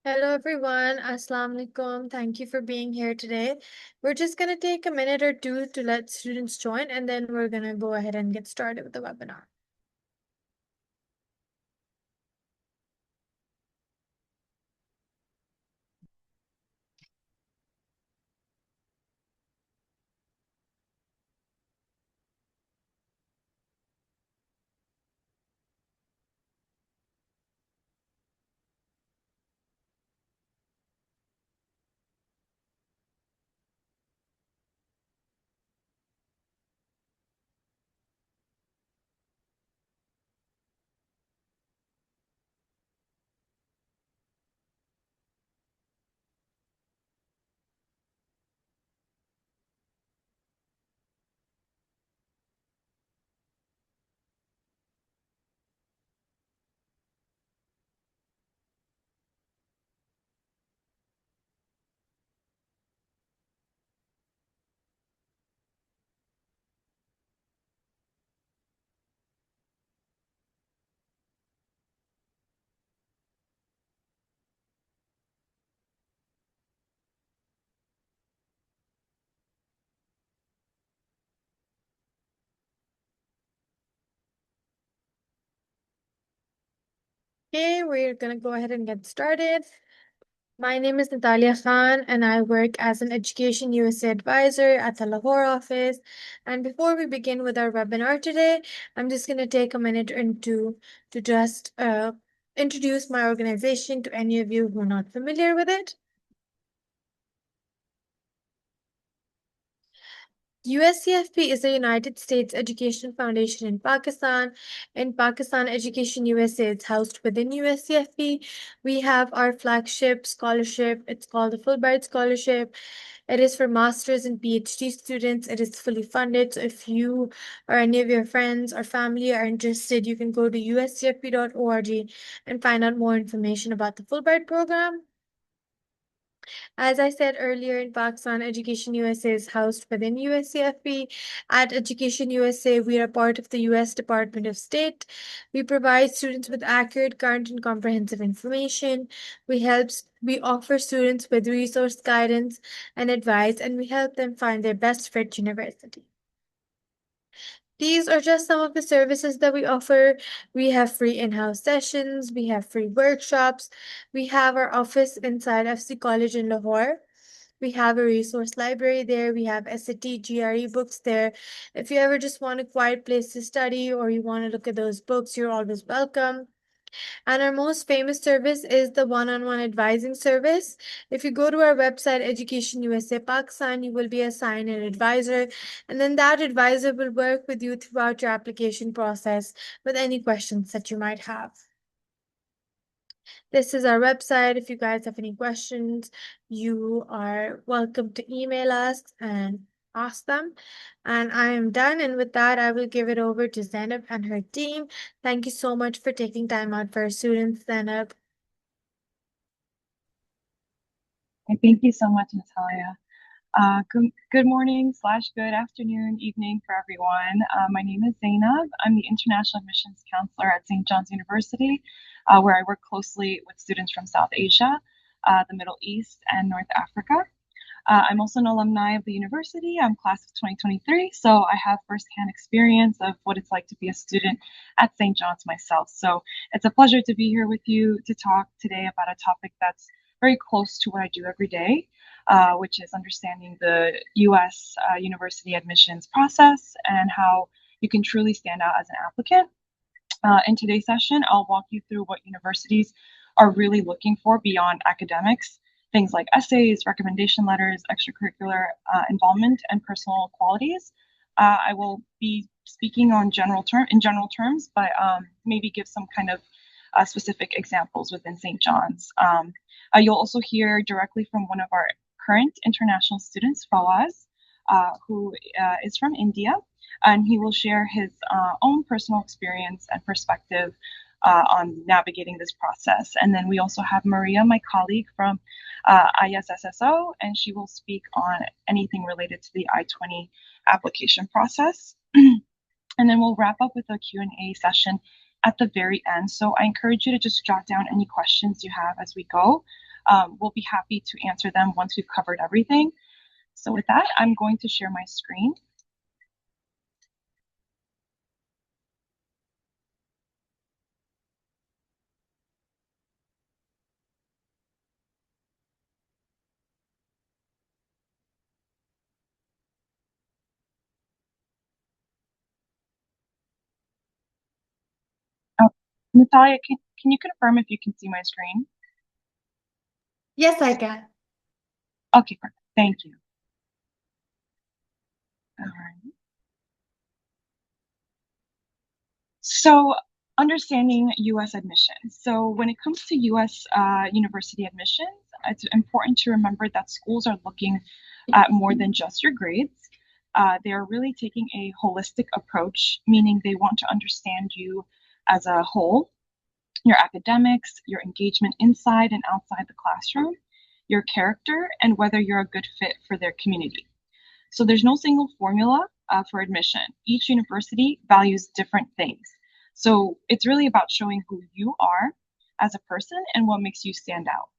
Hello everyone, Assalamu alaikum. Thank you for being here today. We're just going to take a minute or two to let students join and then we're going to go ahead and get started with the webinar. Okay, we're going to go ahead and get started. My name is Natalia Khan and I work as an Education USA advisor at the Lahore office. And before we begin with our webinar today, I'm just going to take a minute to just introduce my organization to any of you who are not familiar with it. USCFP is a United States Education Foundation in Pakistan. In Pakistan, Education USA is housed within USCFP. We have our flagship scholarship. It's called the Fulbright Scholarship. It is for master's and PhD students. It is fully funded. So if you or any of your friends or family are interested, you can go to uscfp.org and find out more information about the Fulbright program. As I said earlier, in Pakistan, Education USA is housed within USCFP. At Education USA, we are part of the US Department of State. We provide students with accurate, current, and comprehensive information. We offer students with resource guidance and advice, and we help them find their best fit university. These are just some of the services that we offer. We have free in-house sessions, we have free workshops, we have our office inside FC College in Lahore. We have a resource library there. We have SAT, GRE books there. If you ever just want a quiet place to study or you want to look at those books, you're always welcome. And our most famous service is the one-on-one advising service. If you go to our website, Education USA Pakistan, you will be assigned an advisor, and then that advisor will work with you throughout your application process with any questions that you might have. This is our website. If you guys have any questions, you are welcome to email us and ask them. And I am done. And with that, I will give it over to Zainab and her team. Thank you so much for taking time out for our students, Zainab. Thank you so much, Natalia. Good morning / good afternoon, evening for everyone. My name is Zainab. I'm the International Admissions Counselor at St. John's University, where I work closely with students from South Asia, the Middle East, and North Africa. I'm also an alumni of the university. I'm class of 2023, so I have firsthand experience of what it's like to be a student at St. John's myself. So it's a pleasure to be here with you to talk today about a topic that's very close to what I do every day, which is understanding the US university admissions process and how you can truly stand out as an applicant. In today's session, I'll walk you through what universities are really looking for beyond academics, things like essays, recommendation letters, extracurricular involvement, and personal qualities. I will be speaking in general terms, but maybe give some kind of specific examples within St. John's. You'll also hear directly from one of our current international students, Fawaz, who is from India, and he will share his own personal experience and perspective on navigating this process. And then we also have Maria, my colleague from ISSSO, and she will speak on anything related to the I-20 application process. And then we'll wrap up with a Q&A session at the very end. So I encourage you to just jot down any questions you have as we go. We'll be happy to answer them once we've covered everything. So with that, I'm going to share my screen. Oh, Natalia, can you confirm if you can see my screen? Yes, I can. Okay, perfect. Thank you. All right. So, understanding U.S. admissions. So, when it comes to U.S. University admissions, it's important to remember that schools are looking at more than just your grades. They are really taking a holistic approach, meaning they want to understand you as a whole, your academics, your engagement inside and outside the classroom, your character, and whether you're a good fit for their community. So there's no single formula for admission. Each university values different things. So it's really about showing who you are as a person and what makes you stand out.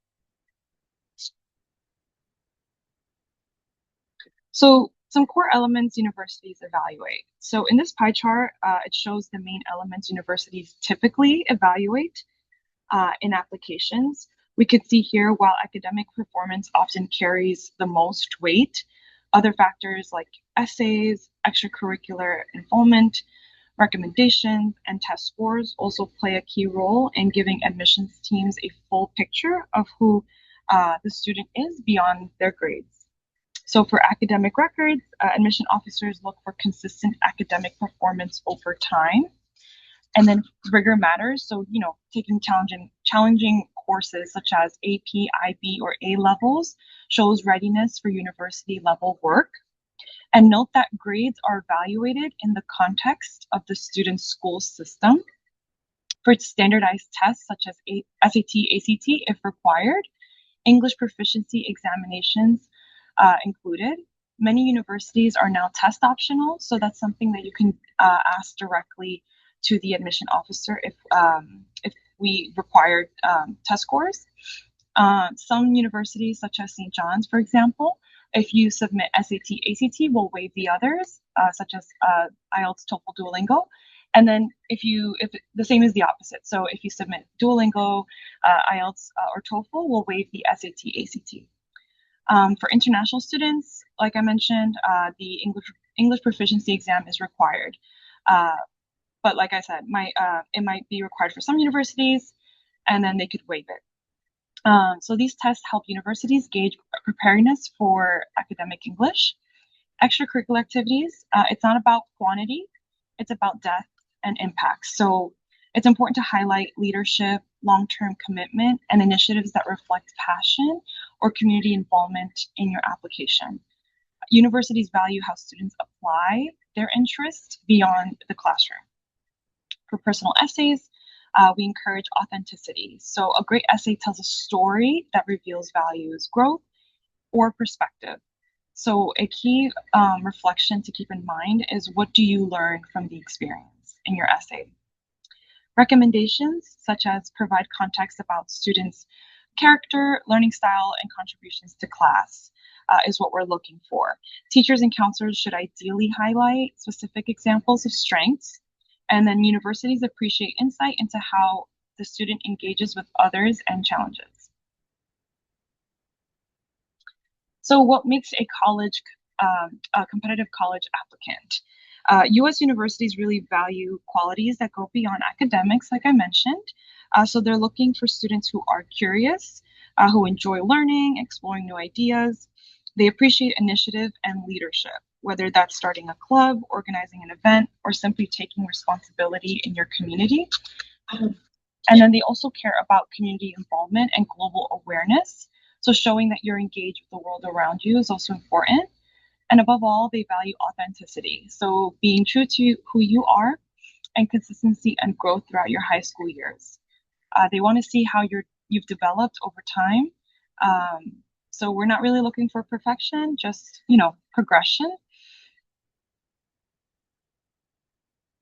So some core elements universities evaluate. So in this pie chart, it shows the main elements universities typically evaluate in applications. We could see here, while academic performance often carries the most weight, other factors like essays, extracurricular involvement, recommendations, and test scores also play a key role in giving admissions teams a full picture of who the student is beyond their grades. So for academic records, admission officers look for consistent academic performance over time. And then rigor matters. So, taking challenging courses such as AP, IB, or A levels shows readiness for university level work. And note that grades are evaluated in the context of the student's school system. For standardized tests such as SAT, ACT, if required, English proficiency examinations included. Many universities are now test optional, so that's something that you can ask directly to the admission officer if we require test scores. Some universities, such as St. John's, for example, if you submit SAT, ACT, will waive the others, such as IELTS, TOEFL, Duolingo. And then if the same is the opposite. So if you submit Duolingo, IELTS, or TOEFL, will waive the SAT, ACT. For international students, like I mentioned, the English proficiency exam is required. But like I said, it might be required for some universities, and then they could waive it. So these tests help universities gauge preparedness for academic English. Extracurricular activities, it's not about quantity, it's about depth and impact. So it's important to highlight leadership, long-term commitment, and initiatives that reflect passion or community involvement in your application. Universities value how students apply their interests beyond the classroom. For personal essays, we encourage authenticity. So a great essay tells a story that reveals values, growth, or perspective. So a key reflection to keep in mind is, what do you learn from the experience in your essay? Recommendations such as provide context about students' character, learning style, and contributions to class is what we're looking for. Teachers and counselors should ideally highlight specific examples of strengths, and then universities appreciate insight into how the student engages with others and challenges. So what makes a competitive college applicant? U.S. universities really value qualities that go beyond academics, like I mentioned. So they're looking for students who are curious, who enjoy learning, exploring new ideas. They appreciate initiative and leadership, whether that's starting a club, organizing an event, or simply taking responsibility in your community. And then they also care about community involvement and global awareness. So showing that you're engaged with the world around you is also important. And above all, they value authenticity. So being true to who you are, and consistency and growth throughout your high school years. They want to see how you've developed over time. So we're not really looking for perfection, just progression.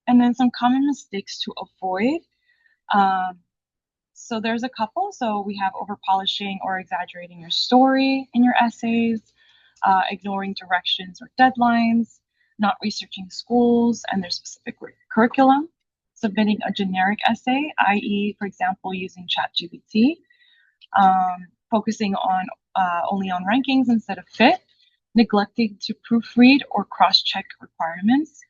And then some common mistakes to avoid. So there's a couple. So we have over polishing or exaggerating your story in your essays, ignoring directions or deadlines, not researching schools and their specific curriculum, submitting a generic essay, i.e., for example, using ChatGPT, focusing on only on rankings instead of fit, neglecting to proofread or cross-check requirements,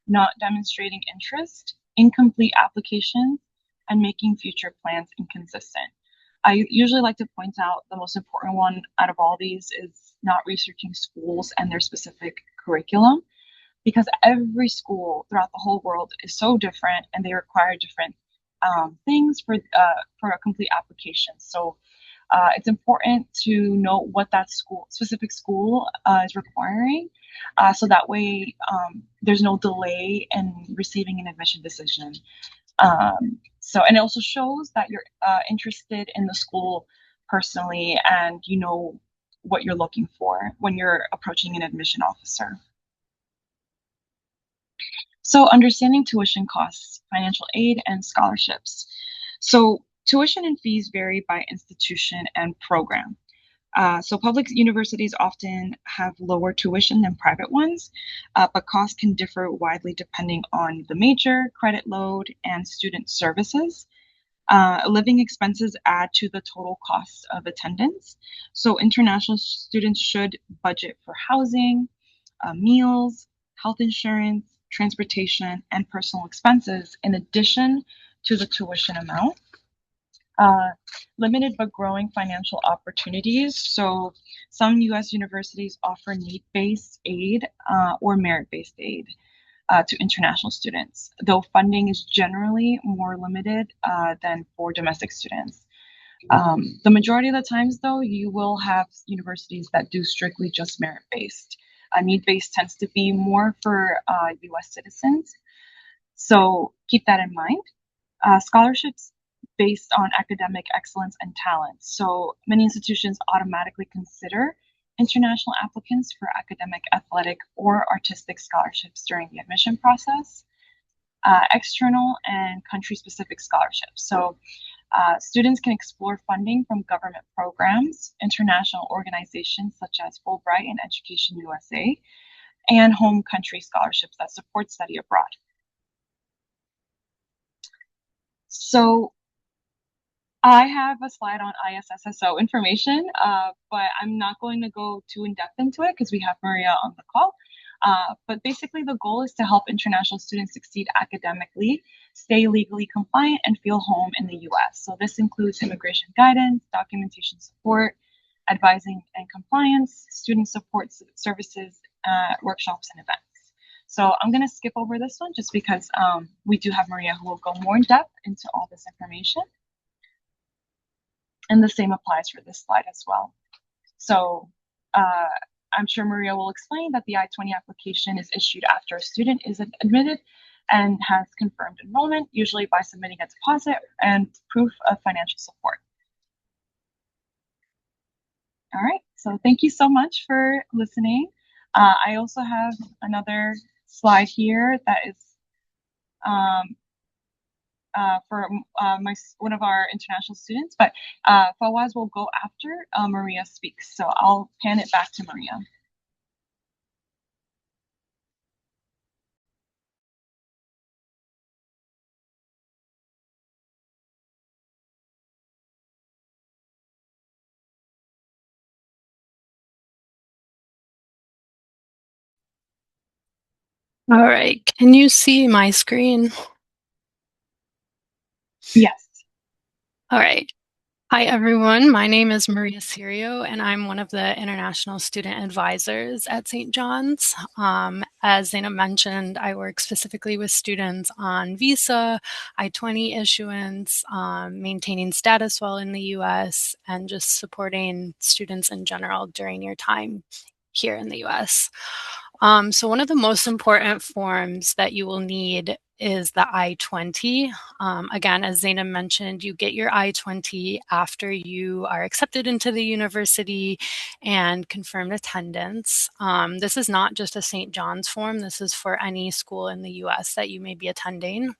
not demonstrating interest, incomplete applications, and making future plans inconsistent. I usually like to point out the most important one out of all these is not researching schools and their specific curriculum, because every school throughout the whole world is so different and they require different things for a complete application. So it's important to know what that specific school is requiring, so that way there's no delay in receiving an admission decision. And it also shows that you're interested in the school personally and you know what you're looking for when you're approaching an admission officer. So understanding tuition costs, financial aid, and scholarships. So tuition and fees vary by institution and program. So public universities often have lower tuition than private ones, but costs can differ widely depending on the major, credit load, and student services. Living expenses add to the total cost of attendance. So international students should budget for housing, meals, health insurance, transportation, and personal expenses in addition to the tuition amount. Uh, Limited but growing financial opportunities. So some US universities offer need-based aid or merit-based aid to international students, though funding is generally more limited than for domestic students. The majority of the times, though, you will have universities that do strictly just merit-based. Need-based tends to be more for US citizens. So keep that in mind. Scholarships based on academic excellence and talent. So many institutions automatically consider international applicants for academic, athletic, or artistic scholarships during the admission process. External and country-specific scholarships. So students can explore funding from government programs, international organizations such as Fulbright and Education USA, and home country scholarships that support study abroad. So I have a slide on ISSSO information, but I'm not going to go too in depth into it because we have Maria on the call. But basically, the goal is to help international students succeed academically, stay legally compliant, and feel home in the US. So this includes immigration guidance, documentation support, advising and compliance, student support services, workshops, and events. So I'm going to skip over this one just because we do have Maria who will go more in depth into all this information. And the same applies for this slide as well. So I'm sure Maria will explain that the I-20 application is issued after a student is admitted and has confirmed enrollment, usually by submitting a deposit and proof of financial support. All right, so thank you so much for listening. I also have another slide here that is for one of our international students, but Fawaz will go after Maria speaks. So I'll hand it back to Maria. All right, can you see my screen? Yes. All right. Hi, everyone. My name is Maria Sirio, and I'm one of the international student advisors at St. John's. As Zainab mentioned, I work specifically with students on visa, I-20 issuance, maintaining status while in the US, and just supporting students in general during your time here in the US. So one of the most important forms that you will need is the I-20. Again, as Zainab mentioned, you get your I-20 after you are accepted into the university and confirmed attendance. This is not just a St. John's form. This is for any school in the US that you may be attending.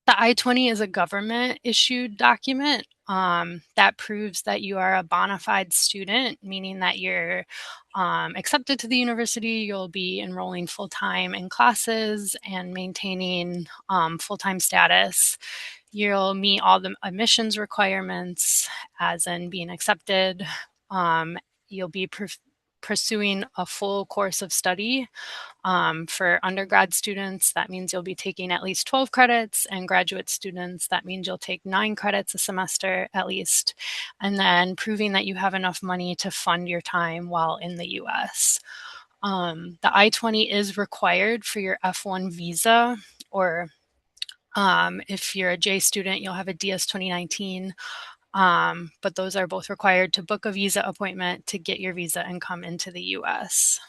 The I-20 is a government-issued document that proves that you are a bona fide student, meaning that you're accepted to the university, you'll be enrolling full-time in classes and maintaining full-time status. You'll meet all the admissions requirements, as in being accepted. You'll be pursuing a full course of study. For undergrad students, that means you'll be taking at least 12 credits, and graduate students, that means you'll take 9 credits a semester at least, and then proving that you have enough money to fund your time while in the US. The I-20 is required for your F1 visa, or if you're a J student, you'll have a DS 2019. But those are both required to book a visa appointment to get your visa and come into the US.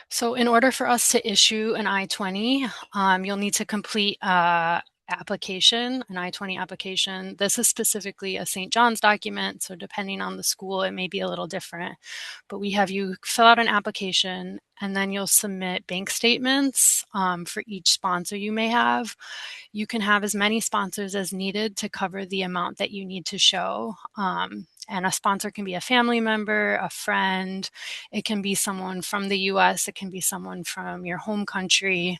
So in order for us to issue an I-20, you'll need to complete an application, an I-20 application. This is specifically a St. John's document, so depending on the school, it may be a little different. But we have you fill out an application, and then you'll submit bank statements for each sponsor you may have. You can have as many sponsors as needed to cover the amount that you need to show. And a sponsor can be a family member, a friend. It can be someone from the US. It can be someone from your home country,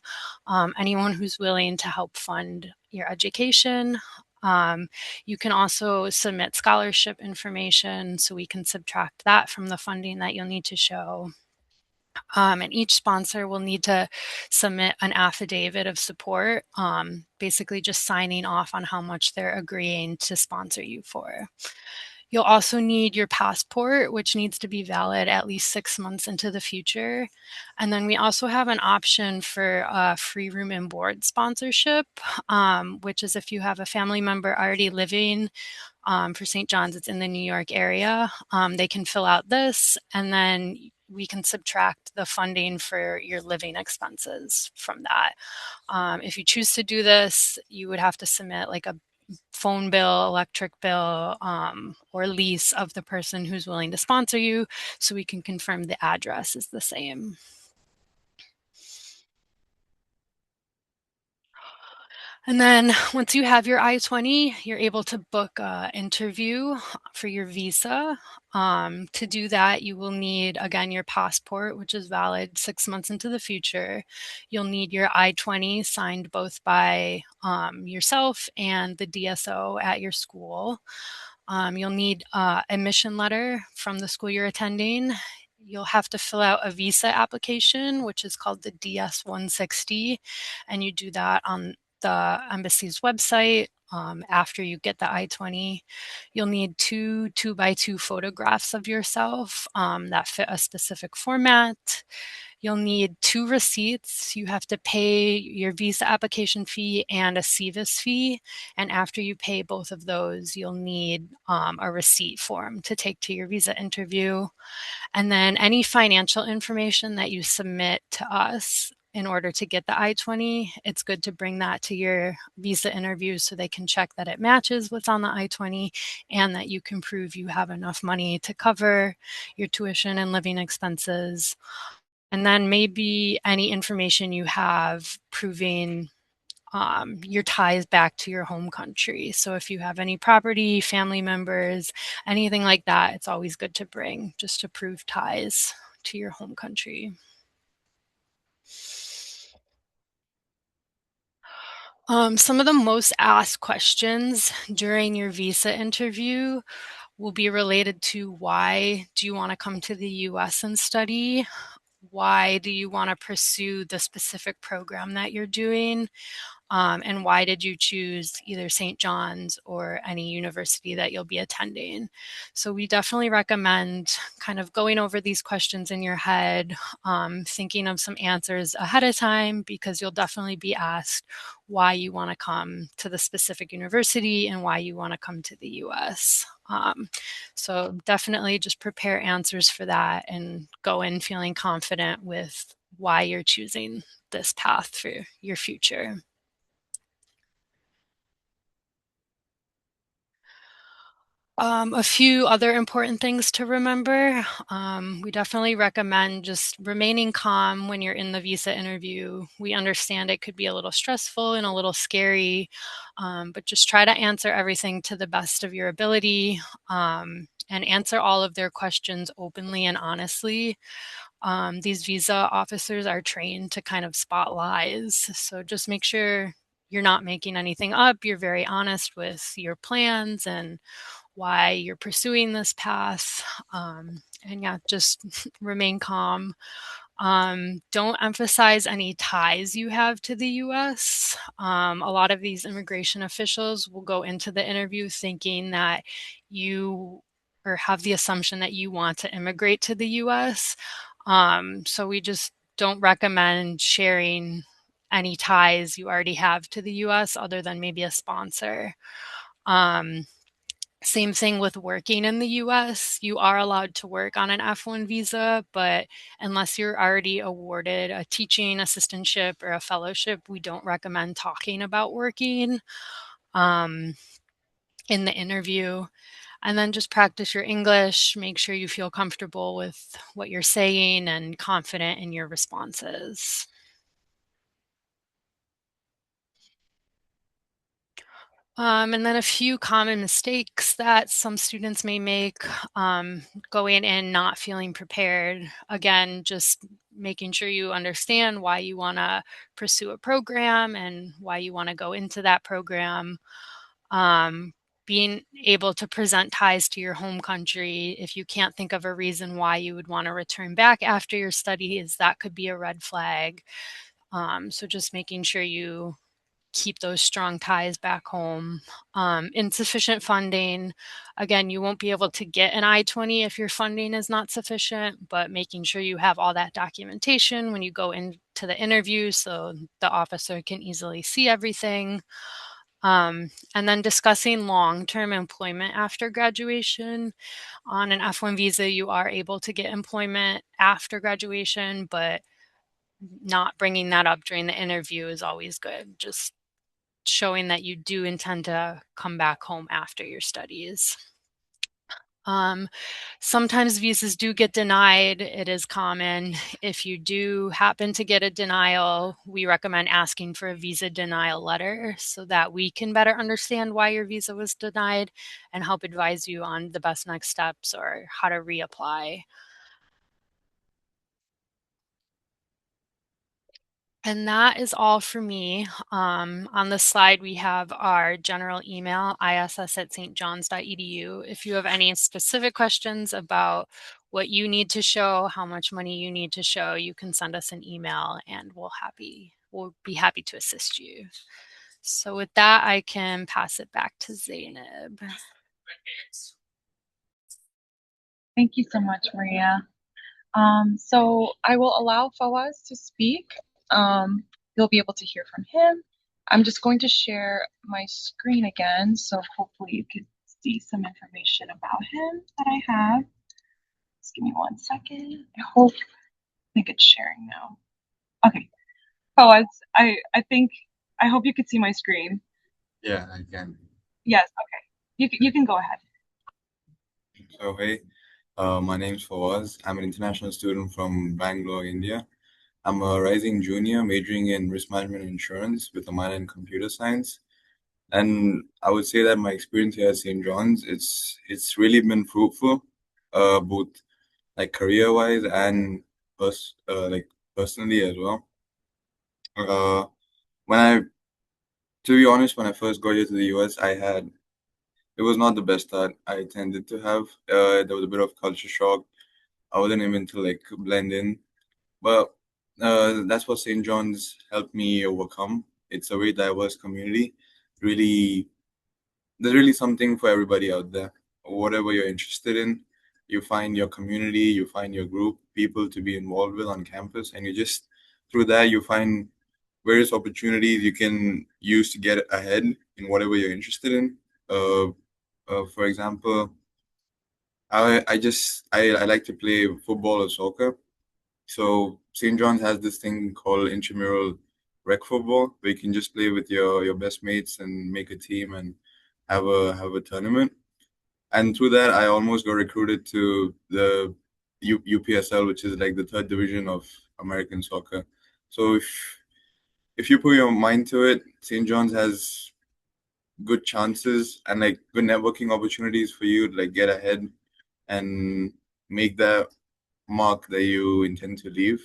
anyone who's willing to help fund your education. You can also submit scholarship information, so we can subtract that from the funding that you'll need to show. And each sponsor will need to submit an affidavit of support, basically just signing off on how much they're agreeing to sponsor you for. You'll also need your passport, which needs to be valid at least 6 months into the future. And then we also have an option for free room and board sponsorship, which is if you have a family member already living for St. John's, it's in the New York area. They can fill out this, and then we can subtract the funding for your living expenses from that. If you choose to do this, you would have to submit like a phone bill, electric bill, or lease of the person who's willing to sponsor you, so we can confirm the address is the same. And then once you have your I-20, you're able to book an interview for your visa. To do that, you will need, again, your passport, which is valid 6 months into the future. You'll need your I-20 signed both by yourself and the DSO at your school. You'll need an admission letter from the school you're attending. You'll have to fill out a visa application, which is called the DS-160, and you do that on the embassy's website. After you get the I-20, you'll need two 2x2 photographs of yourself that fit a specific format. You'll need 2 receipts. You have to pay your visa application fee and a CVIS fee. And after you pay both of those, you'll need a receipt form to take to your visa interview. And then any financial information that you submit to us in order to get the I-20, it's good to bring that to your visa interview so they can check that it matches what's on the I-20 and that you can prove you have enough money to cover your tuition and living expenses. And then maybe any information you have proving your ties back to your home country. So if you have any property, family members, anything like that, it's always good to bring just to prove ties to your home country. Some of the most asked questions during your visa interview will be related to why do you want to come to the US and study? Why do you want to pursue the specific program that you're doing? And why did you choose either St. John's or any university that you'll be attending? So we definitely recommend kind of going over these questions in your head, thinking of some answers ahead of time, because you'll definitely be asked why you want to come to the specific university and why you want to come to the US. So definitely just prepare answers for that and go in feeling confident with why you're choosing this path for your future. A few other important things to remember. We definitely recommend just remaining calm when you're in the visa interview. We understand it could be a little stressful and a little scary, but just try to answer everything to the best of your ability, and answer all of their questions openly and honestly. These visa officers are trained to kind of spot lies, so just make sure you're not making anything up. You're very honest with your plans and why you're pursuing this path. And yeah, just remain calm. Don't emphasize any ties you have to the US. A lot of these immigration officials will go into the interview thinking that you or have the assumption that you want to immigrate to the US. So we just don't recommend sharing any ties you already have to the US other than maybe a sponsor. Um, Same thing with working in the US. You are allowed to work on an F1 visa, but unless you're already awarded a teaching assistantship or a fellowship, we don't recommend talking about working um, in the interview. And then just practice your English. Make sure you feel comfortable with what you're saying and confident in your responses. And then a few common mistakes that some students may make, going in not feeling prepared. Again, just making sure you understand why you want to pursue a program and why you want to go into that program. Um, Being able to present ties to your home country. If you can't think of a reason why you would want to return back after your studies, that could be a red flag. So just making sure you keep those strong ties back home. Insufficient funding. Again, you won't be able to get an I-20 if your funding is not sufficient, but making sure you have all that documentation when you go into the interview so the officer can easily see everything. And then discussing long-term employment after graduation. On an F1 visa, you are able to get employment after graduation, but not bringing that up during the interview is always good. Just showing that you do intend to come back home after your studies. Um, Sometimes visas do get denied. It is common. If you do happen to get a denial, we recommend asking for a visa denial letter so that we can better understand why your visa was denied and help advise you on the best next steps or how to reapply. And that is all for me. On the slide, we have our general email, iss@stjohns.edu. If you have any specific questions about what you need to show, how much money you need to show, you can send us an email and we'll be happy to assist you. So with that, I can pass it back to Zainab. Thank you so much, Maria. So I will allow Fawaz to speak. You'll be able to hear from him. I'm just going to share my screen again, so hopefully you can see some information about him that I have. Just give me 1 second. I think it's sharing now. Okay. Fawaz, I hope you could see my screen. Yeah, I can. Yes, okay. You can go ahead. So, hey, my name's Fawaz. I'm an international student from Bangalore, India. I'm a rising junior majoring in risk management and insurance with a minor in computer science. And I would say that my experience here at St. John's, it's really been fruitful, both like career-wise and like personally as well. Uh, when I, to be honest, when I first got here to the US, it was not the best start I tended to have. There was a bit of culture shock. I wasn't able to like blend in, but that's what St. John's helped me overcome. It's a very diverse community. Really, there's really something for everybody out there. Whatever you're interested in, you find your community, you find your group, people to be involved with on campus, and you just through that you find various opportunities you can use to get ahead in whatever you're interested in. Uh, for example, I like to play football or soccer. So St. John's has this thing called intramural rec football, where you can just play with your best mates and make a team and have a tournament. and through that, I almost got recruited to the UPSL, which is like the third division of American soccer. So if you put your mind to it, St. John's has good chances and like good networking opportunities for you to like get ahead and make that mark that you intend to leave.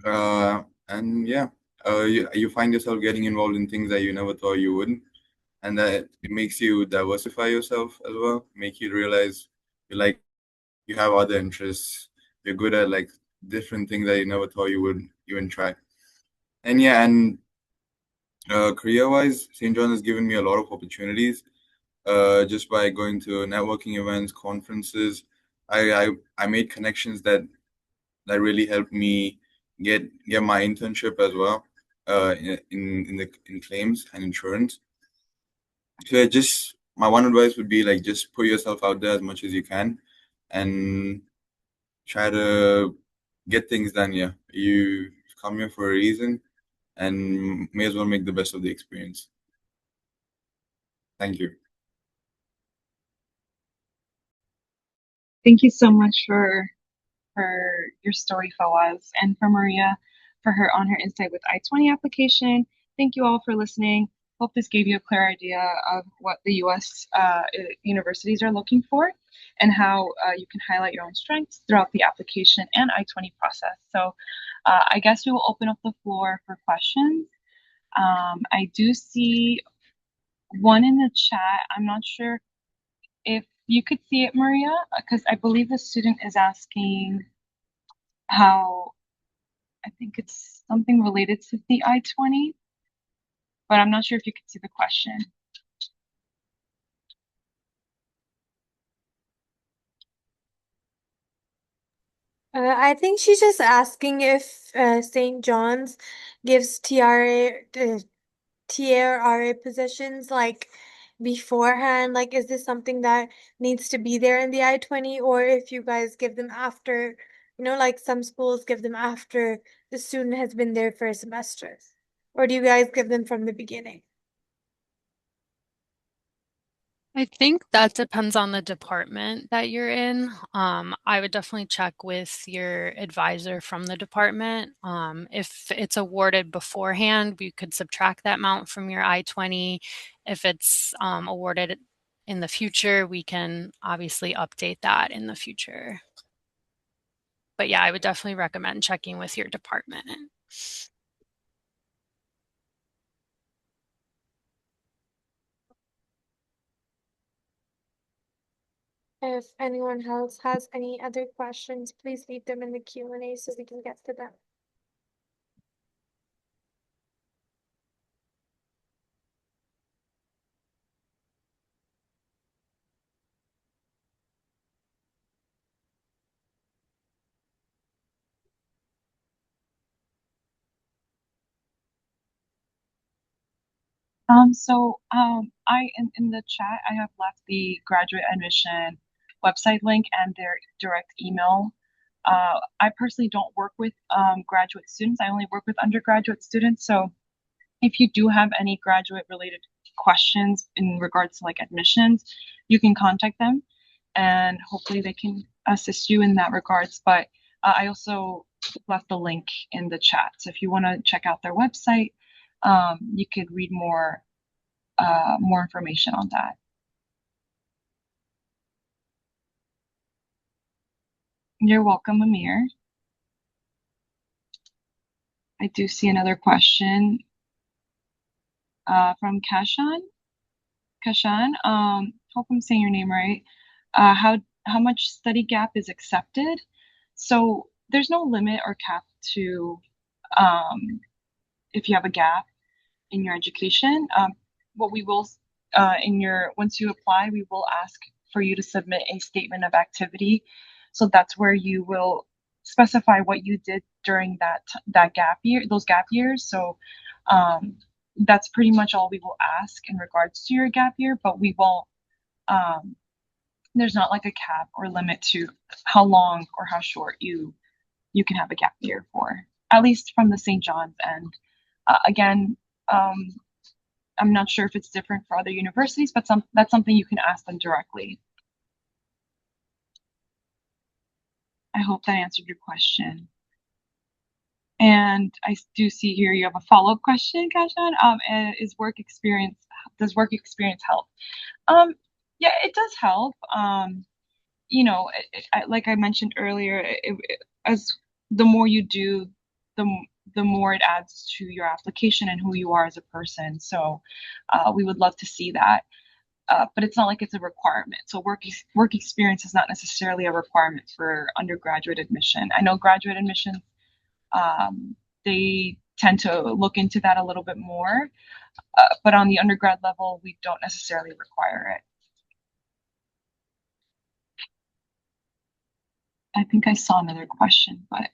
And yeah, you find yourself getting involved in things that you never thought you would, and that it makes you diversify yourself as well, make you realize you have other interests, you're good at like different things that you never thought you would even try. And yeah, and career-wise, St. John has given me a lot of opportunities. Just by going to networking events, conferences, I made connections that really helped me get my internship as well, in claims and insurance. So just my one advice would be like just put yourself out there as much as you can, and try to get things done. Yeah, you come here for a reason, and may as well make the best of the experience. Thank you. Thank you so much for your story, Fawaz, and for Maria for her insight with I-20 application. Thank you all for listening. Hope this gave you a clear idea of what the U.S. Universities are looking for and how you can highlight your own strengths throughout the application and I-20 process. So I guess we will open up the floor for questions. I do see one in the chat. I'm not sure if you could see it, Maria, because I believe the student is asking how, I think it's something related to the I-20, but I'm not sure if you could see the question. I think she's just asking if St. John's gives TRRA positions like beforehand. Like, is this something that needs to be there in the I-20, or if you guys give them after, like some schools give them after the student has been there for a semester, or do you guys give them from the beginning? I think that depends on the department that you're in. I would definitely check with your advisor from the department. If it's awarded beforehand, we could subtract that amount from your I-20. If it's awarded in the future, we can obviously update that in the future. But yeah, I would definitely recommend checking with your department. If anyone else has any other questions, please leave them in the Q&A so we can get to them. In the chat, I have left the graduate admission website link and their direct email. I personally don't work with graduate students. I only work with undergraduate students. So if you do have any graduate related questions in regards to like admissions, you can contact them and hopefully they can assist you in that regards. But I also left the link in the chat. So if you want to check out their website, you could read more information on that. You're welcome, Amir. I do see another question from Kashan. Kashan, hope I'm saying your name right. How much study gap is accepted? So there's no limit or cap to if you have a gap in your education. What we will once you apply, we will ask for you to submit a statement of activity. So that's where you will specify what you did during that gap year, those gap years. So that's pretty much all we will ask in regards to your gap year, but we won't there's not like a cap or limit to how long or how short you can have a gap year for, at least from the St. John's end. Again, I'm not sure if it's different for other universities, but that's something you can ask them directly. I hope that answered your question. And I do see here you have a follow-up question, Kashan. Does work experience help? Yeah, it does help. Like I mentioned earlier, as the more you do, the the more it adds to your application and who you are as a person. So we would love to see that. But it's not like it's a requirement. So work experience is not necessarily a requirement for undergraduate admission. I know graduate admission, they tend to look into that a little bit more, but on the undergrad level, we don't necessarily require it. I think I saw another question, but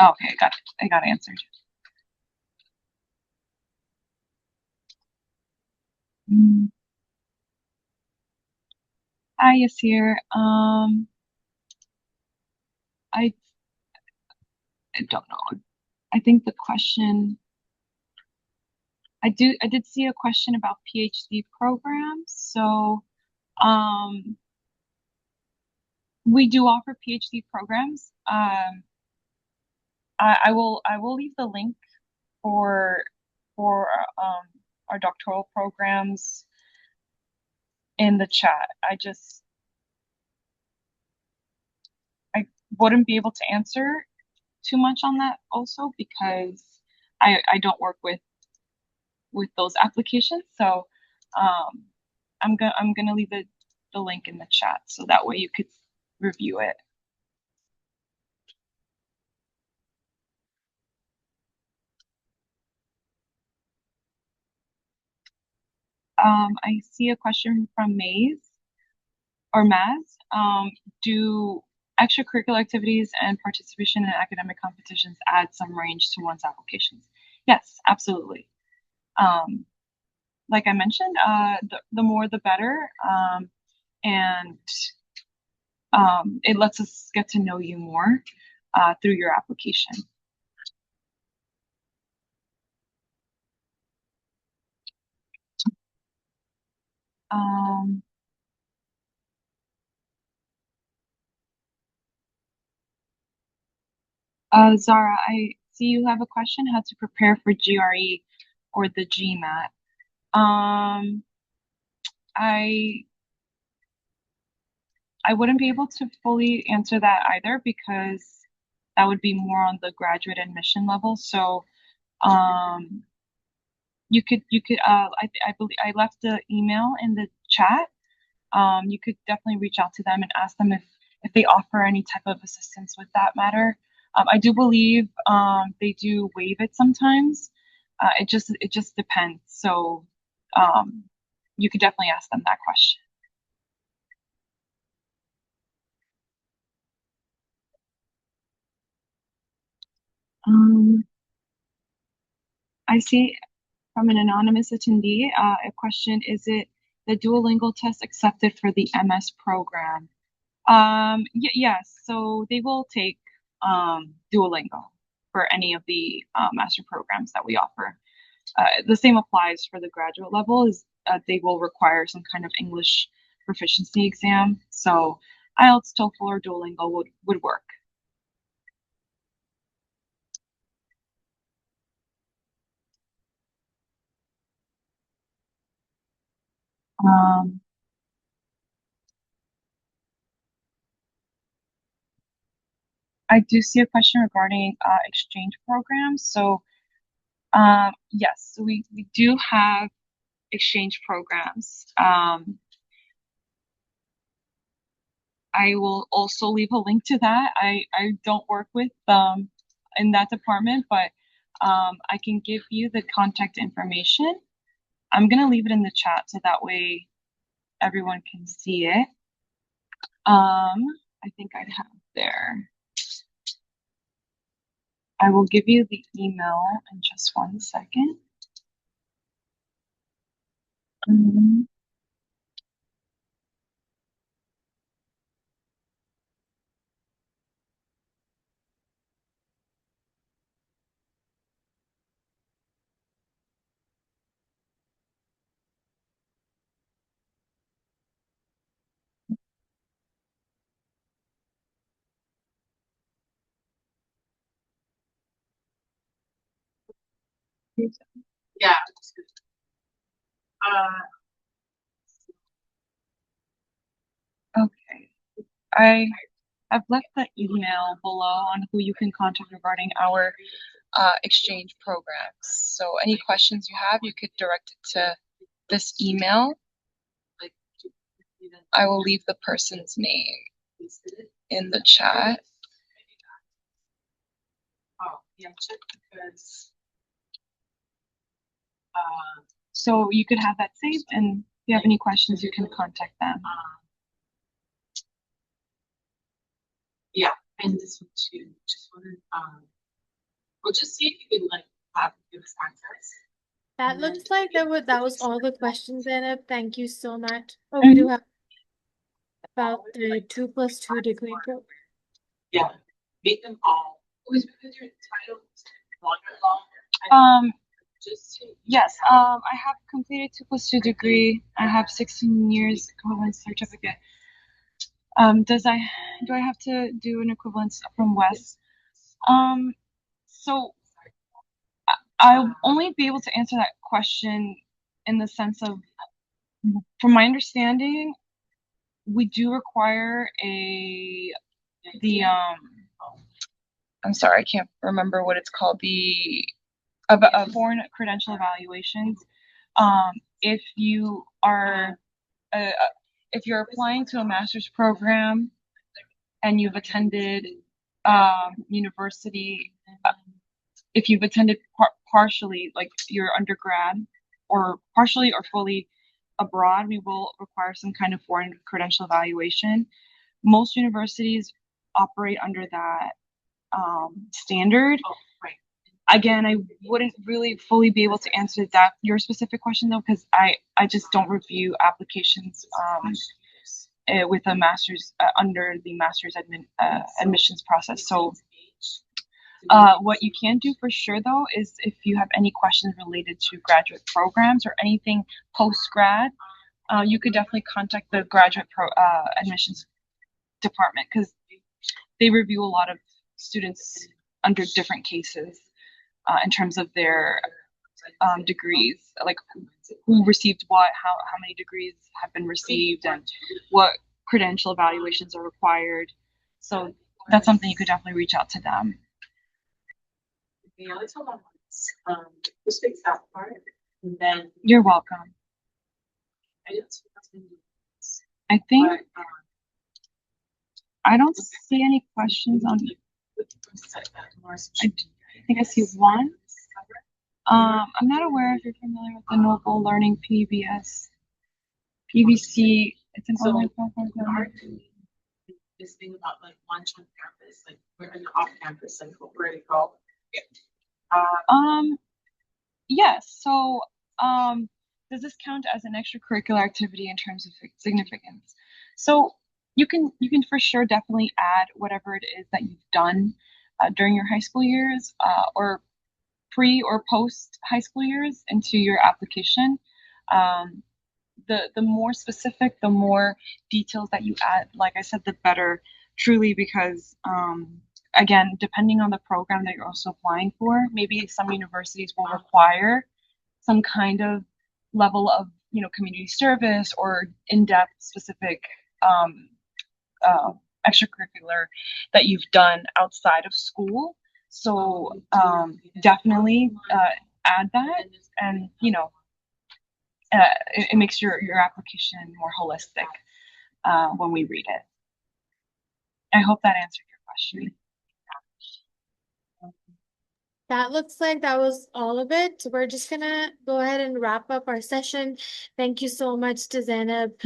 okay, I got answered. Hi, Yasir. I I don't know. I think the question I did see a question about PhD programs. So we do offer PhD programs. I will leave the link for for our doctoral programs in the chat. I wouldn't be able to answer too much on that also because I don't work with those applications. So I'm gonna leave the link in the chat so that way you could review it. I see a question from Maz. Do extracurricular activities and participation in academic competitions add some range to one's applications? Yes, absolutely. Like I mentioned, the more the better, and it lets us get to know you more through your application. Um, Zara, I see you have a question, how to prepare for GRE or the GMAT. I wouldn't be able to fully answer that either because that would be more on the graduate admission level. So you could I believe I left the email in the chat. You could definitely reach out to them and ask them if they offer any type of assistance with that matter. I do believe they do waive it sometimes. It just depends. So you could definitely ask them that question. I see from an anonymous attendee a question: is it the Duolingo test accepted for the MS program? Yes, so they will take Duolingo for any of the master programs that we offer. The same applies for the graduate level, is they will require some kind of English proficiency exam. So IELTS, TOEFL, or Duolingo would work. Um, I do see a question regarding exchange programs. So yes, so we do have exchange programs. I will also leave a link to that. I don't work with in that department, but I can give you the contact information. I'm gonna leave it in the chat so that way everyone can see it. I think I'd have there. I will give you the email in just 1 second. Yeah. Okay. I have left the email below on who you can contact regarding our exchange programs. So any questions you have, you could direct it to this email. I will leave the person's name in the chat. So you could have that saved, and if you have any questions, you can contact them. Yeah, and this one too. Just wanted, we'll just see if you can give us access. That looks like that was all the questions, Zainab. Thank you so much. Oh, we do have about the 2+2 degree program. Yeah, make them all. Always because your title is longer. Yes. I have completed 2+2 degree. I have 16 years equivalence certificate. Do I have to do an equivalence from West? So I'll only be able to answer that question in the sense of, from my understanding, we do require I'm sorry, I can't remember what it's called, the foreign credential evaluations. If you are if you're applying to a master's program and you've attended university, if you've attended partially, like your undergrad, or partially or fully abroad, we will require some kind of foreign credential evaluation. Most universities operate under that standard. Oh, right. Again, I wouldn't really fully be able to answer your specific question though, because I just don't review applications with a master's under the master's admissions process. So what you can do for sure though is if you have any questions related to graduate programs or anything post-grad, you could definitely contact the graduate admissions department, because they review a lot of students under different cases in terms of their degrees, like who received what, how many degrees have been received, and what credential evaluations are required. So that's something you could definitely reach out to them. Yeah, let's hold on once. Just fix that part, and then you're welcome. I think I don't see any questions on. I think I see one. I'm not aware if you're familiar with the Noble Learning PBS. PVC, it's an online platform. This thing about like lunch on campus, like we're in the off campus, like where to go. Yes. So, does this count as an extracurricular activity in terms of significance? So you can for sure definitely add whatever it is that you've done during your high school years or pre or post high school years into your application. The more specific, the more details that you add, like I said, the better, truly, because again, depending on the program that you're also applying for, maybe some universities will require some kind of level of community service or in-depth specific extracurricular that you've done outside of school. So definitely add that, and it makes your application more holistic when we read it. I hope that answered your question. That looks like that was all of it. We're just gonna go ahead and wrap up our session. Thank you so much to Zainab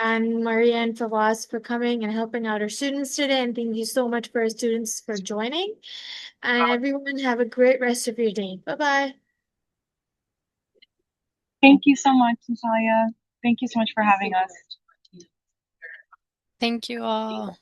and Maria and Fawaz for coming and helping out our students today. And thank you so much for our students for joining. And everyone have a great rest of your day. Bye-bye. Thank you so much, Natalia. Thank you so much for having us. Thank you all.